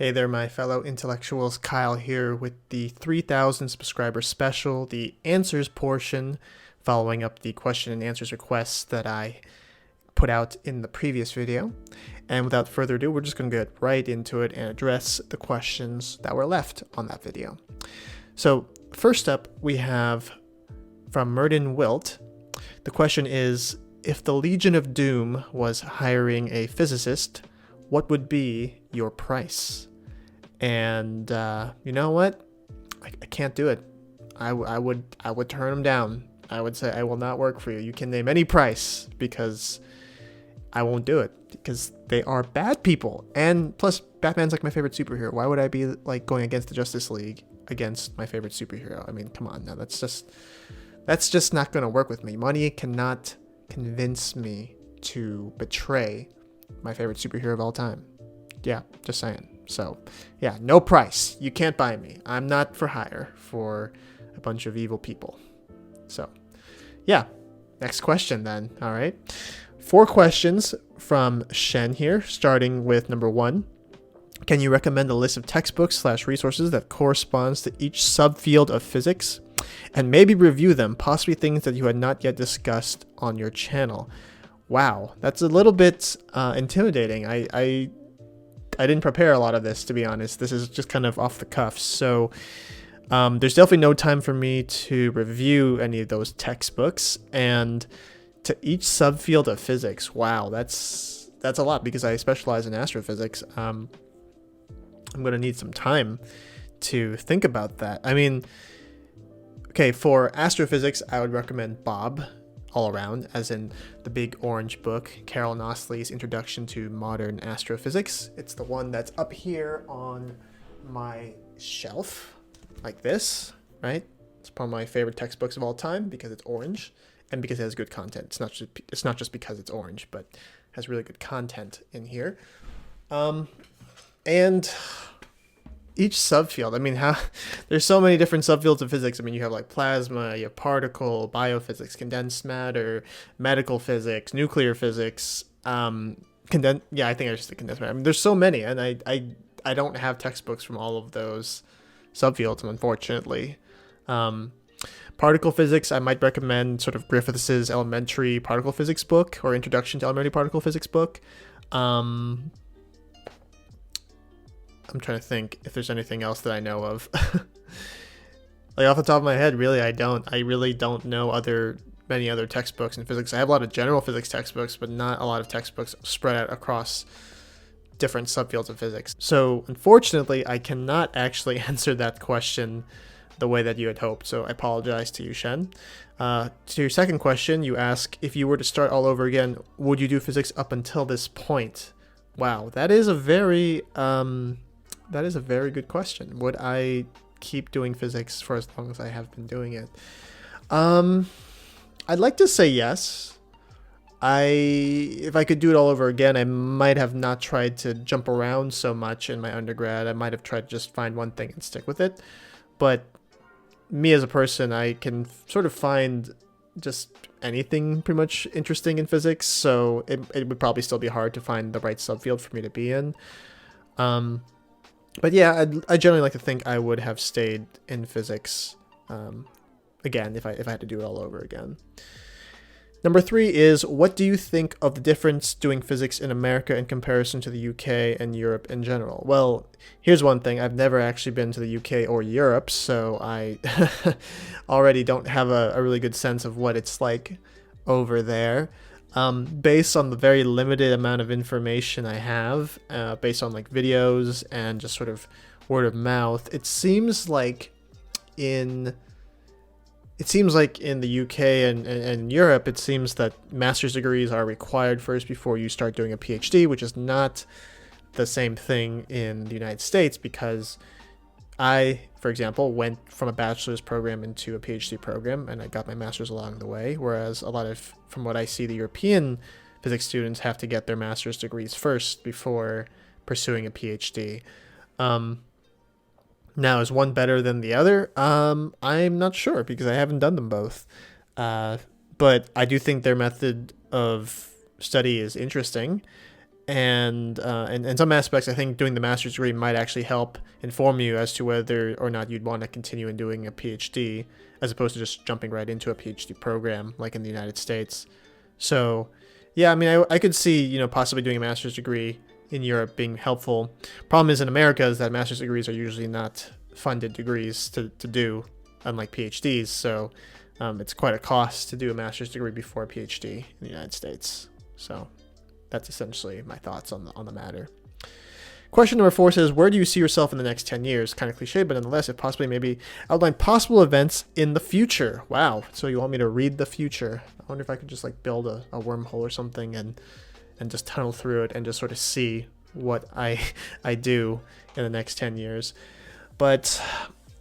Hey there, my fellow intellectuals. Kyle here with the 3,000 subscriber special, the answers portion, following up the question and answers requests that I put out in the previous video. And without further ado, we're just going to get right into it and address the questions that were left on that video. So first up, we have from Murden Wilt. The question is, if the Legion of Doom was hiring a physicist, what would be your price? And you know what? I can't do it. I would turn them down. I would say I will not work for you. You can name any price because I won't do it because they are bad people. And plus, Batman's like my favorite superhero. Why would I be like going against the Justice League against my favorite superhero? I mean, come on now. That's just not going to work with me. Money cannot convince me to betray my favorite superhero of all time. Yeah, just saying. So, yeah, no price. You can't buy me. I'm not for hire for a bunch of evil people. So, yeah. Next question then. All right. 4 questions from Shen here, starting with number 1. Can you recommend a list of textbooks/resources that corresponds to each subfield of physics? And maybe review them, possibly things that you had not yet discussed on your channel. Wow, that's a little bit intimidating. I didn't prepare a lot of this, to be honest. This is just kind of off the cuff. So there's definitely no time for me to review any of those textbooks. And to each subfield of physics, wow, that's a lot because I specialize in astrophysics. I'm going to need some time to think about that. I mean, okay, for astrophysics, I would recommend Bob all around, as in the big orange book, Carol Nosley's Introduction to Modern Astrophysics. It's the one that's up here on my shelf, like this, right? It's one of my favorite textbooks of all time because it's orange and because it has good content. It's not just because it's orange, but it has really good content in here. And each subfield, I mean, there's so many different subfields of physics. I mean, you have like plasma, you have particle, biophysics, condensed matter, medical physics, nuclear physics, I think I just said condensed matter. I mean, there's so many, and I don't have textbooks from all of those subfields, unfortunately. Particle physics, I might recommend sort of Griffiths's elementary particle physics book or Introduction to Elementary Particle Physics book. I'm trying to think if there's anything else that I know of. Like off the top of my head, really, I really don't know many other textbooks in physics. I have a lot of general physics textbooks, but not a lot of textbooks spread out across different subfields of physics. So unfortunately, I cannot actually answer that question the way that you had hoped. So I apologize to you, Shen. To your second question, you ask, if you were to start all over again, would you do physics up until this point? Wow, that is a very good question. Would I keep doing physics for as long as I have been doing it? I'd like to say yes. If I could do it all over again, I might have not tried to jump around so much in my undergrad. I might have tried to just find one thing and stick with it. But me as a person, I can sort of find just anything pretty much interesting in physics. So it would probably still be hard to find the right subfield for me to be in. But yeah, I generally like to think I would have stayed in physics again if I had to do it all over again. Number 3 is, what do you think of the difference doing physics in America in comparison to the UK and Europe in general? Well, here's one thing. I've never actually been to the UK or Europe, so I already don't have a really good sense of what it's like over there. Based on the very limited amount of information I have, based on like videos and just sort of word of mouth, it seems like in the UK and Europe, it seems that master's degrees are required first before you start doing a PhD, which is not the same thing in the United States, because I, for example, went from a bachelor's program into a PhD program, and I got my master's along the way, whereas from what I see, the European physics students have to get their master's degrees first before pursuing a PhD. Now, is one better than the other? I'm not sure because I haven't done them both. But I do think their method of study is interesting. And in some aspects, I think doing the master's degree might actually help inform you as to whether or not you'd want to continue in doing a PhD, as opposed to just jumping right into a PhD program like in the United States. So, yeah, I mean, I could see, possibly doing a master's degree in Europe being helpful. Problem is in America is that master's degrees are usually not funded degrees to do, unlike PhDs. So it's quite a cost to do a master's degree before a PhD in the United States. So that's essentially my thoughts on the matter. Question number 4 says, where do you see yourself in the next 10 years? Kind of cliche, but nonetheless, if possibly maybe outline possible events in the future. Wow. So you want me to read the future? I wonder if I could just like build a wormhole or something and just tunnel through it and just sort of see what I do in the next 10 years. But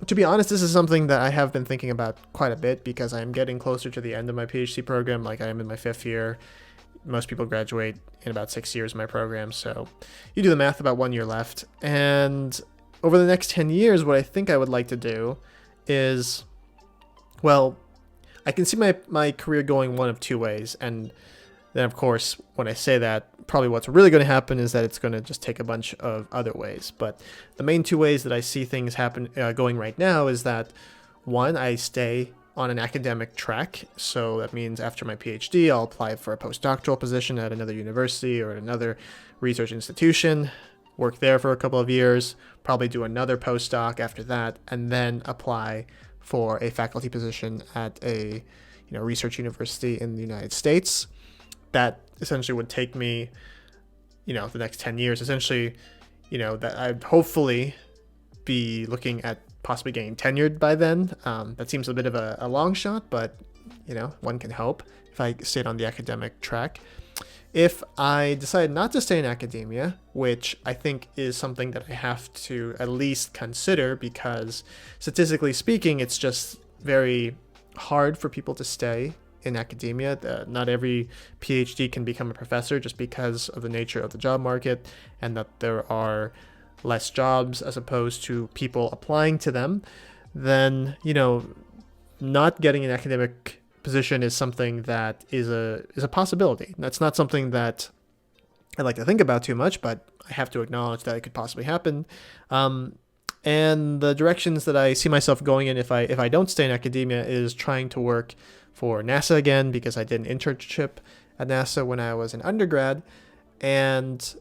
to be honest, this is something that I have been thinking about quite a bit because I'm getting closer to the end of my PhD program. Like I am in my 5th year. Most people graduate in about 6 years of my program. So you do the math, about 1 year left. And over the next 10 years, what I think I would like to do is, well, I can see my career going one of 2 ways. And then, of course, when I say that, probably what's really going to happen is that it's going to just take a bunch of other ways. But the main 2 ways that I see things happen going right now is that, 1, I stay on an academic track. So that means after my PhD, I'll apply for a postdoctoral position at another university or at another research institution, work there for a couple of years, probably do another postdoc after that, and then apply for a faculty position at a research university in the United States. That essentially would take me, the next 10 years. Essentially, that I'd hopefully be looking at possibly getting tenured by then. That seems a bit of a long shot, but, one can hope if I stayed on the academic track. If I decide not to stay in academia, which I think is something that I have to at least consider because statistically speaking, it's just very hard for people to stay in academia. Not every PhD can become a professor just because of the nature of the job market and that there are less jobs as opposed to people applying to them. Then, not getting an academic position is something that is a possibility. That's not something that I like to think about too much, but I have to acknowledge that it could possibly happen. And the directions that I see myself going in if I don't stay in academia is trying to work for NASA again, because I did an internship at NASA when I was an undergrad. And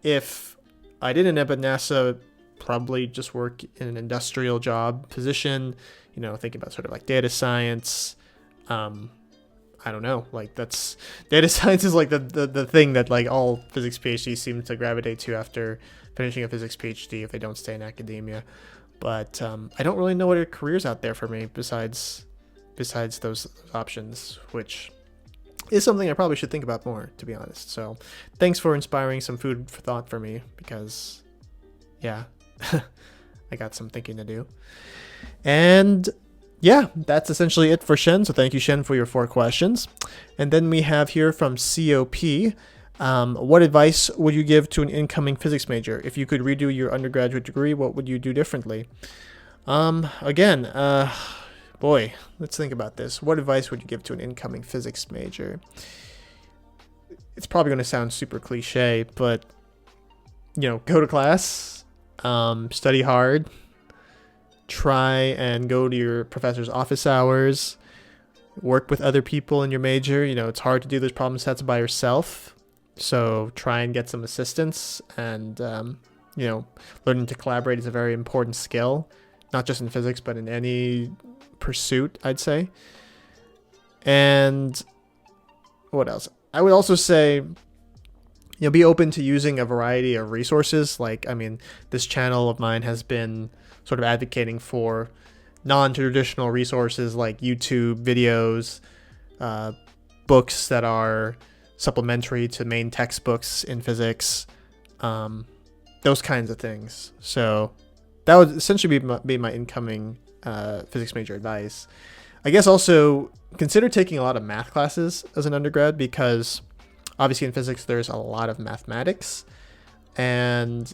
if I didn't end up at NASA, probably just work in an industrial job position, thinking about sort of like data science. I don't know, like that's data science is like the thing that like all physics PhDs seem to gravitate to after finishing a physics PhD if they don't stay in academia. But I don't really know what are careers out there for me besides those options, which is something I probably should think about more, to be honest. So thanks for inspiring some food for thought for me, because yeah, I got some thinking to do. And yeah, that's essentially it for Shen. So thank you, Shen, for your 4 questions. And then we have here from COP, what advice would you give to an incoming physics major? If you could redo your undergraduate degree, what would you do differently? Boy, let's think about this. What advice would you give to an incoming physics major? It's probably going to sound super cliche, but, go to class, study hard, try and go to your professor's office hours, work with other people in your major. It's hard to do those problem sets by yourself, so try and get some assistance. And, learning to collaborate is a very important skill, not just in physics, but in any pursuit, I'd say. And what else? I would also say, be open to using a variety of resources. Like, this channel of mine has been sort of advocating for non-traditional resources like YouTube videos, books that are supplementary to main textbooks in physics, those kinds of things. So that would essentially be my incoming physics major advice. I guess also consider taking a lot of math classes as an undergrad, because obviously in physics there's a lot of mathematics, and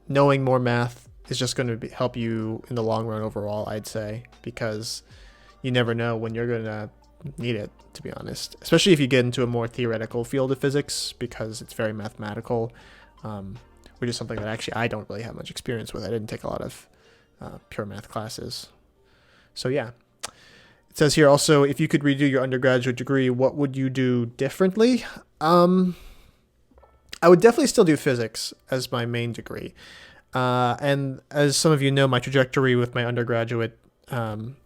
knowing more math is just going to help you in the long run overall, I'd say, because you never know when you're going to need it, to be honest, especially if you get into a more theoretical field of physics, because it's very mathematical, which is something that actually I don't really have much experience with. I didn't take a lot of pure math classes. So yeah. It says here also, if you could redo your undergraduate degree, what would you do differently? I would definitely still do physics as my main degree. And as some of you know, my trajectory with my undergraduate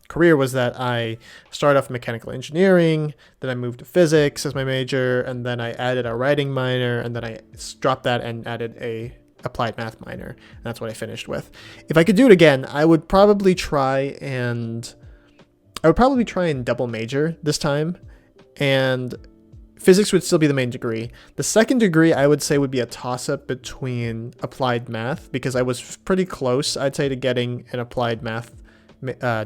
career was that I started off in mechanical engineering, then I moved to physics as my major, and then I added a writing minor, and then I dropped that and added a applied math minor. And that's what I finished with. If I could do it again, I would probably try and double major this time, and physics would still be the main degree. The second degree, I would say, would be a toss-up between applied math, because I was pretty close, I'd say, to getting an applied math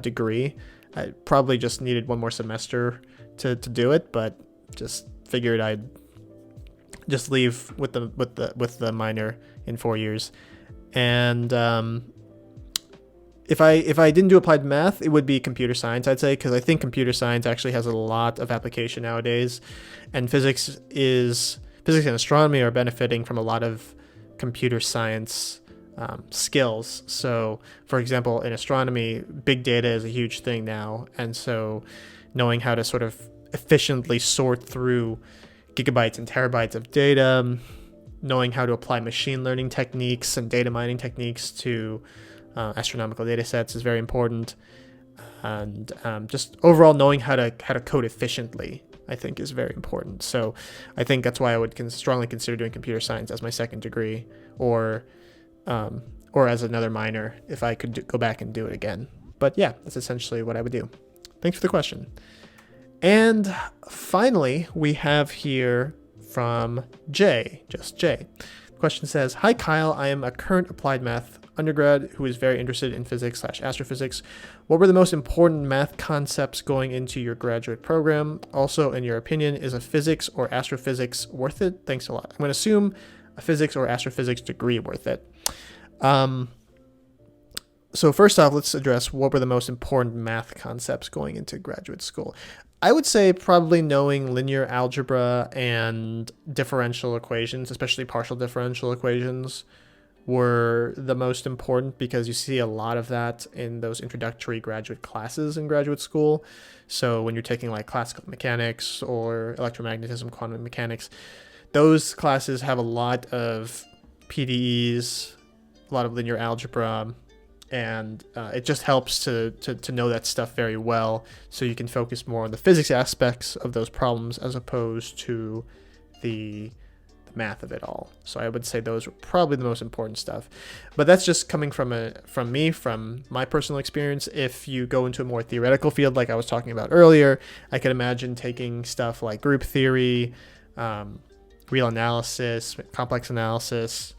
degree. I probably just needed one more semester to do it, but just figured I'd just leave with the minor in 4 years. And if I didn't do applied math, it would be computer science, I'd say, because I think computer science actually has a lot of application nowadays, and physics and astronomy are benefiting from a lot of computer science skills. So, for example, in astronomy, big data is a huge thing now, and so knowing how to sort of efficiently sort through gigabytes and terabytes of data, knowing how to apply machine learning techniques and data mining techniques to astronomical data sets is very important, and just overall knowing how to code efficiently, I think, is very important. So I think that's why I would strongly consider doing computer science as my second degree, or as another minor if I could go back and do it again. But yeah, that's essentially what I would do. Thanks for the question. And finally, we have here from Jay, just Jay. The question says, "Hi Kyle, I am a current applied math undergrad who is very interested in physics/astrophysics. What were the most important math concepts going into your graduate program? Also, in your opinion, is a physics or astrophysics worth it? Thanks a lot." I'm going to assume a physics or astrophysics degree worth it. So first off, let's address what were the most important math concepts going into graduate school. I would say probably knowing linear algebra and differential equations, especially partial differential equations, were the most important, because you see a lot of that in those introductory graduate classes in graduate school. So when you're taking like classical mechanics or electromagnetism, quantum mechanics, those classes have a lot of PDEs, a lot of linear algebra, and it just helps to know that stuff very well, so you can focus more on the physics aspects of those problems as opposed to the math of it all. So I would say those were probably the most important stuff. But that's just coming from my personal experience. If you go into a more theoretical field like I was talking about earlier, I could imagine taking stuff like group theory, real analysis, complex analysis,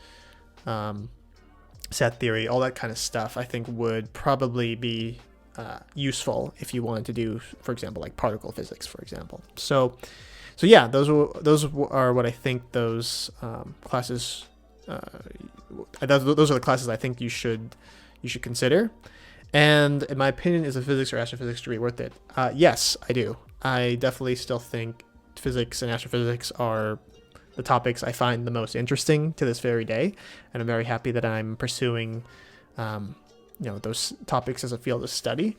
set theory, all that kind of stuff, I think would probably be useful if you wanted to do, for example, like particle physics, for example. So yeah, those are what I think those classes. Those are the classes I think you should consider. And in my opinion, is a physics or astrophysics degree worth it? Yes, I do. I definitely still think physics and astrophysics are the topics I find the most interesting to this very day, and I'm very happy that I'm pursuing, those topics as a field of study.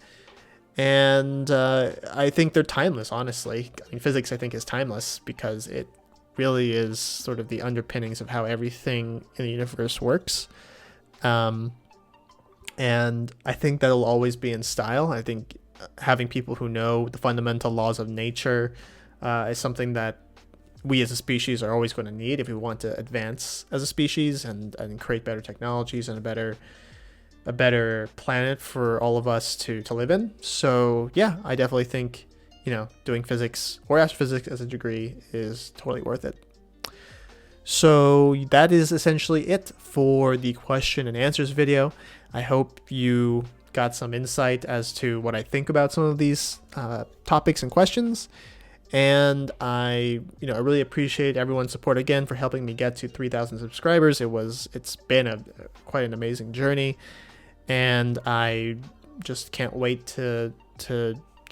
And I think they're timeless, honestly. I mean, physics, I think, is timeless because it really is sort of the underpinnings of how everything in the universe works. And I think that'll always be in style. I think having people who know the fundamental laws of nature is something that we as a species are always going to need if we want to advance as a species and create better technologies and a better planet for all of us to live in. So yeah, I definitely think, doing physics or astrophysics as a degree is totally worth it. So that is essentially it for the question and answers video. I hope you got some insight as to what I think about some of these topics and questions. And I really appreciate everyone's support again for helping me get to 3,000 subscribers. It's been quite an amazing journey, and I just can't wait to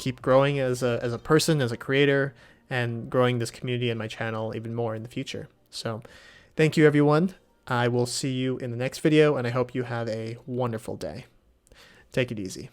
keep growing as a person, as a creator, and growing this community and my channel even more in the future. So thank you, everyone. I will see you in the next video, and I hope you have a wonderful day. Take it easy.